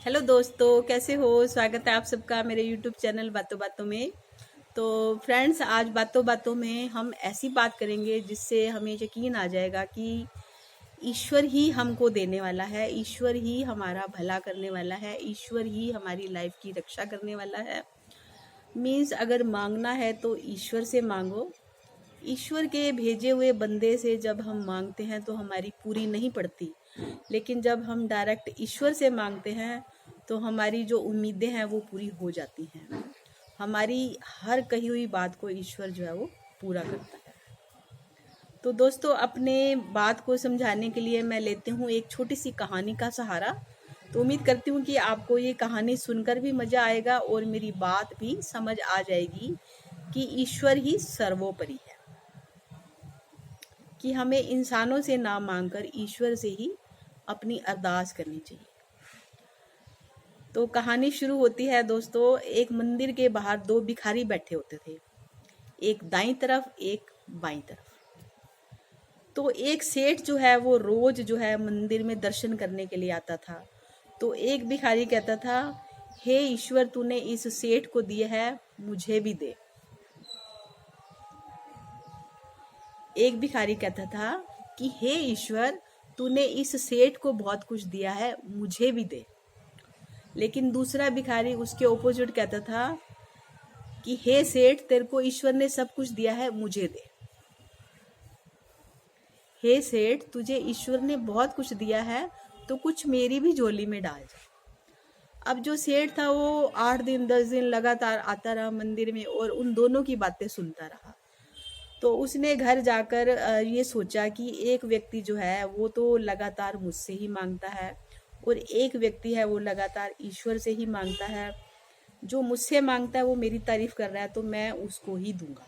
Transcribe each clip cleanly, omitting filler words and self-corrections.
Hello दोस्तों, कैसे हो। स्वागत है आप सबका मेरे यूट्यूब चैनल बातों बातों में। तो फ्रेंड्स, आज बातों बातों में हम ऐसी बात करेंगे जिससे हमें यकीन आ जाएगा कि ईश्वर ही हमको देने वाला है, ईश्वर ही हमारा भला करने वाला है, ईश्वर ही हमारी लाइफ की रक्षा करने वाला है। मीन्स अगर मांगना है तो ईश्वर से मांगो। ईश्वर के भेजे हुए बंदे से जब हम मांगते हैं तो हमारी पूरी नहीं पड़ती, लेकिन जब हम डायरेक्ट ईश्वर से मांगते हैं तो हमारी जो उम्मीदें हैं वो पूरी हो जाती हैं। हमारी हर कही हुई बात को ईश्वर जो है वो पूरा करता है। तो दोस्तों, अपने बात को समझाने के लिए मैं लेती हूँ एक छोटी सी कहानी का सहारा। तो उम्मीद करती हूँ कि आपको ये कहानी सुनकर भी मज़ा आएगा और मेरी बात भी समझ आ जाएगी कि ईश्वर ही सर्वोपरि है, कि हमें इंसानों से ना मांगकर ईश्वर से ही अपनी अरदास करनी चाहिए। तो कहानी शुरू होती है दोस्तों। एक मंदिर के बाहर दो भिखारी बैठे होते थे, एक दाईं तरफ एक बाईं तरफ। तो एक सेठ जो है वो रोज जो है मंदिर में दर्शन करने के लिए आता था। तो एक भिखारी कहता था, हे ईश्वर, तूने इस सेठ को दिया है, मुझे भी दे। एक भिखारी कहता था कि हे ईश्वर, तूने इस सेठ को बहुत कुछ दिया है, मुझे भी दे। लेकिन दूसरा भिखारी उसके ओपोजिट कहता था कि हे सेठ, तेरे को ईश्वर ने सब कुछ दिया है, मुझे दे। हे सेठ, तुझे ईश्वर ने बहुत कुछ दिया है, तो कुछ मेरी भी झोली में डाल जा। अब जो सेठ था वो 8 दिन 10 दिन लगातार आता रहा मंदिर में और उन दोनों की बातें सुनता रहा। तो उसने घर जाकर ये सोचा कि एक व्यक्ति जो है वो तो लगातार मुझसे ही मांगता है और एक व्यक्ति है वो लगातार ईश्वर से ही मांगता है। जो मुझसे मांगता है वो मेरी तारीफ कर रहा है, तो मैं उसको ही दूंगा।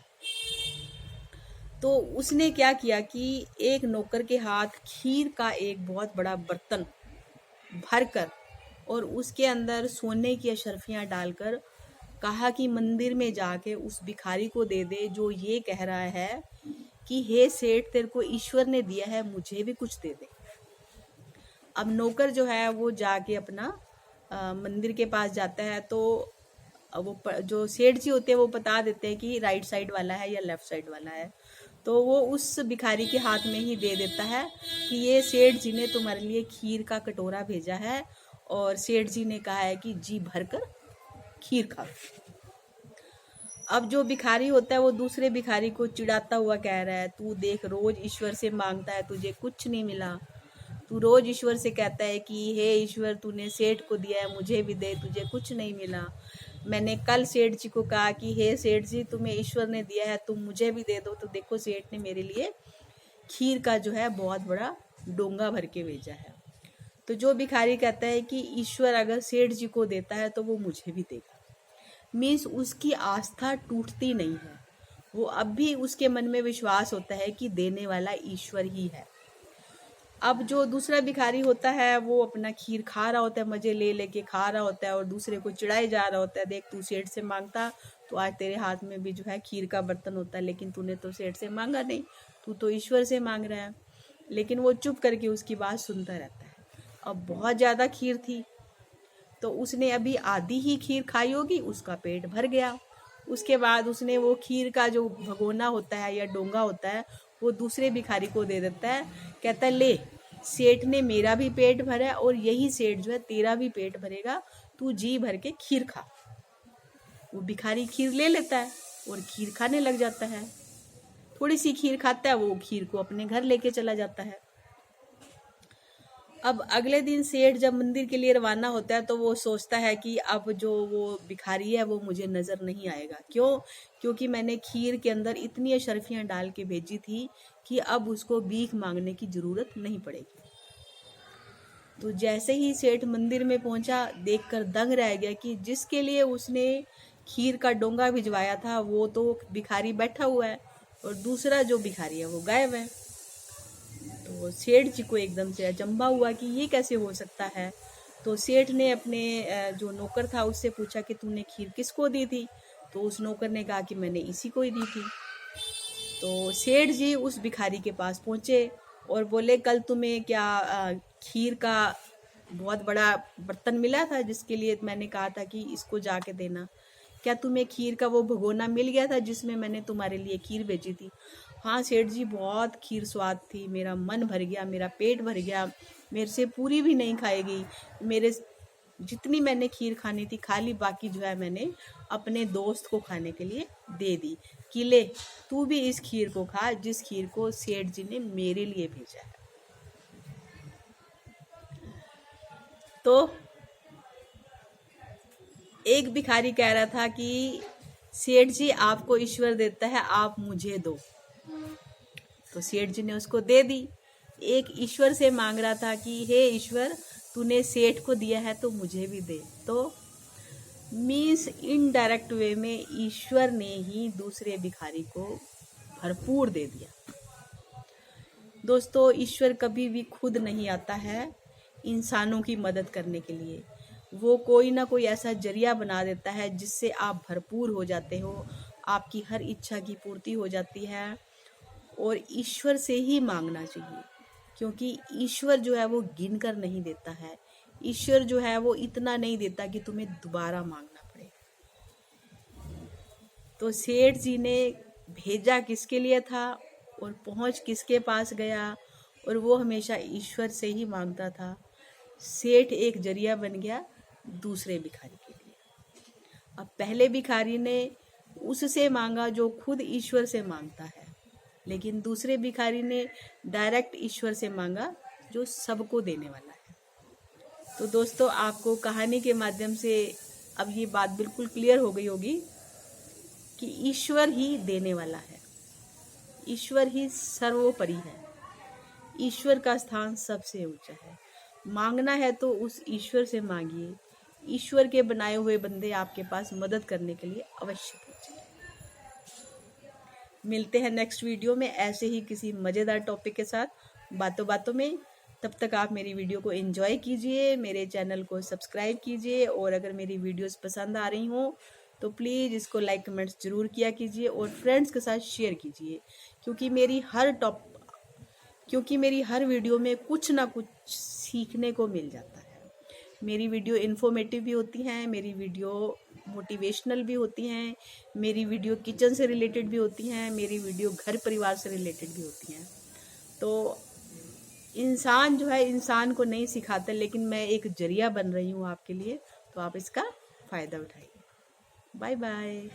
तो उसने क्या किया कि एक नौकर के हाथ खीर का एक बहुत बड़ा बर्तन भरकर और उसके अंदर सोने की अशर्फियां डालकर कहा कि मंदिर में जाके उस भिखारी को दे दे जो ये कह रहा है कि हे सेठ, तेरे को ईश्वर ने दिया है, मुझे भी कुछ दे दे। अब नौकर जो है वो जाके अपना मंदिर के पास जाता है। तो जो सेठ जी होते हैं वो बता देते हैं कि राइट साइड वाला है या लेफ्ट साइड वाला है। तो वो उस भिखारी के हाथ में ही दे देता है कि ये सेठ जी ने तुम्हारे लिए खीर का कटोरा भेजा है और सेठ जी ने कहा है कि जी भरकर खीर खाओ। अब जो भिखारी होता है वो दूसरे भिखारी को चिढ़ाता हुआ कह रहा है, तू देख, रोज ईश्वर से मांगता है, तुझे कुछ नहीं मिला। तू रोज ईश्वर से कहता है कि हे ईश्वर, तूने सेठ को दिया है, मुझे भी दे, तुझे कुछ नहीं मिला। मैंने कल सेठ जी को कहा कि हे सेठ जी, तुम्हें ईश्वर ने दिया है, तुम मुझे भी दे दो। तो देखो, सेठ ने मेरे लिए खीर का जो है बहुत बड़ा डोंगा भर के भेजा है। तो जो भिखारी कहता है कि ईश्वर अगर सेठ जी को देता है तो वो मुझे भी देगा। मीन्स उसकी आस्था टूटती नहीं है, वो अब भी उसके मन में विश्वास होता है कि देने वाला ईश्वर ही है। अब जो दूसरा भिखारी होता है वो अपना खीर खा रहा होता है, मजे ले लेके खा रहा होता है और दूसरे को चिढ़ाए जा रहा होता है, देख, तू सेठ से मांगता तो आज तेरे हाथ में भी जो है खीर का बर्तन होता है, लेकिन तूने तो सेठ से मांगा नहीं, तू तो ईश्वर से मांग रहा है। लेकिन वो चुप करके उसकी बात सुनता रहता है। अब बहुत ज़्यादा खीर थी तो उसने अभी आधी ही खीर खाई होगी, उसका पेट भर गया। उसके बाद उसने वो खीर का जो भगोना होता है या डोंगा होता है वो दूसरे भिखारी को दे देता है। कहता है, ले, सेठ ने मेरा भी पेट भरा है और यही सेठ जो है तेरा भी पेट भरेगा, तू जी भर के खीर खा। वो भिखारी खीर ले लेता है और खीर खाने लग जाता है। थोड़ी सी खीर खाता है, वो खीर को अपने घर लेके चला जाता है। अब अगले दिन सेठ जब मंदिर के लिए रवाना होता है तो वो सोचता है कि अब जो वो भिखारी है वो मुझे नजर नहीं आएगा। क्यों? क्योंकि मैंने खीर के अंदर इतनी अशर्फियां डाल के भेजी थी कि अब उसको भीख मांगने की जरूरत नहीं पड़ेगी। तो जैसे ही सेठ मंदिर में पहुंचा, देखकर दंग रह गया कि जिसके लिए उसने खीर का डोंगा भिजवाया था वो तो भिखारी बैठा हुआ है और दूसरा जो भिखारी है वो गायब है। तो सेठ जी को एकदम से अचंभा हुआ कि ये कैसे हो सकता है। तो सेठ ने अपने जो नौकर था उससे पूछा कि तूने खीर किसको दी थी। तो उस नौकर ने कहा कि मैंने इसी को ही दी थी। तो सेठ जी उस भिखारी के पास पहुंचे और बोले, कल तुम्हें क्या खीर का बहुत बड़ा बर्तन मिला था जिसके लिए मैंने कहा था कि इसको जाके देना। क्या तुम्हें खीर का वो भगोना मिल गया था जिसमें मैंने तुम्हारे लिए खीर भेजी थी? हाँ सेठ जी, बहुत खीर स्वाद थी, मेरा मन भर गया, मेरा पेट भर गया, मेरे से पूरी भी नहीं खाएगी। मेरे जितनी मैंने खीर खानी थी खा ली, बाकी जो है मैंने अपने दोस्त को खाने के लिए दे दी कि ले तू भी इस खीर को खा जिस खीर को सेठ जी ने मेरे लिए भेजा है। तो एक भिखारी कह रहा था कि सेठ जी आपको ईश्वर देता है, आप मुझे दो। तो सेठ जी ने उसको दे दी। एक ईश्वर से मांग रहा था कि हे ईश्वर, तूने सेठ को दिया है तो मुझे भी दे। तो मीन्स इनडायरेक्ट वे में ईश्वर ने ही दूसरे भिखारी को भरपूर दे दिया। दोस्तों, ईश्वर कभी भी खुद नहीं आता है इंसानों की मदद करने के लिए। वो कोई ना कोई ऐसा जरिया बना देता है जिससे आप भरपूर हो जाते हो, आपकी हर इच्छा की पूर्ति हो जाती है। और ईश्वर से ही मांगना चाहिए, क्योंकि ईश्वर जो है वो गिन कर नहीं देता है। ईश्वर जो है वो इतना नहीं देता कि तुम्हें दोबारा मांगना पड़े। तो सेठ जी ने भेजा किसके लिए था और पहुंच किसके पास गया, और वो हमेशा ईश्वर से ही मांगता था। सेठ एक जरिया बन गया दूसरे भिखारी के लिए। अब पहले भिखारी ने उससे मांगा जो खुद ईश्वर से मांगता है, लेकिन दूसरे भिखारी ने डायरेक्ट ईश्वर से मांगा जो सबको देने वाला है। तो दोस्तों, आपको कहानी के माध्यम से अब ये बात बिल्कुल क्लियर हो गई होगी कि ईश्वर ही देने वाला है, ईश्वर ही सर्वोपरि है, ईश्वर का स्थान सबसे ऊंचा है। मांगना है तो उस ईश्वर से मांगिए। ईश्वर के बनाए हुए बंदे आपके पास मदद करने के लिए अवश्य पहुंचे। मिलते हैं नेक्स्ट वीडियो में ऐसे ही किसी मज़ेदार टॉपिक के साथ बातों बातों में। तब तक आप मेरी वीडियो को एंजॉय कीजिए, मेरे चैनल को सब्सक्राइब कीजिए, और अगर मेरी वीडियोस पसंद आ रही हों तो प्लीज़ इसको लाइक कमेंट्स ज़रूर किया कीजिए और फ्रेंड्स के साथ शेयर कीजिए, क्योंकि मेरी हर वीडियो में कुछ ना कुछ सीखने को मिल जाता है। मेरी वीडियो इन्फॉर्मेटिव भी होती हैं, मेरी वीडियो मोटिवेशनल भी होती हैं, मेरी वीडियो किचन से रिलेटेड भी होती हैं, मेरी वीडियो घर परिवार से रिलेटेड भी होती हैं। तो इंसान जो है इंसान को नहीं सिखाते, लेकिन मैं एक जरिया बन रही हूँ आपके लिए, तो आप इसका फ़ायदा उठाइए। Bye bye.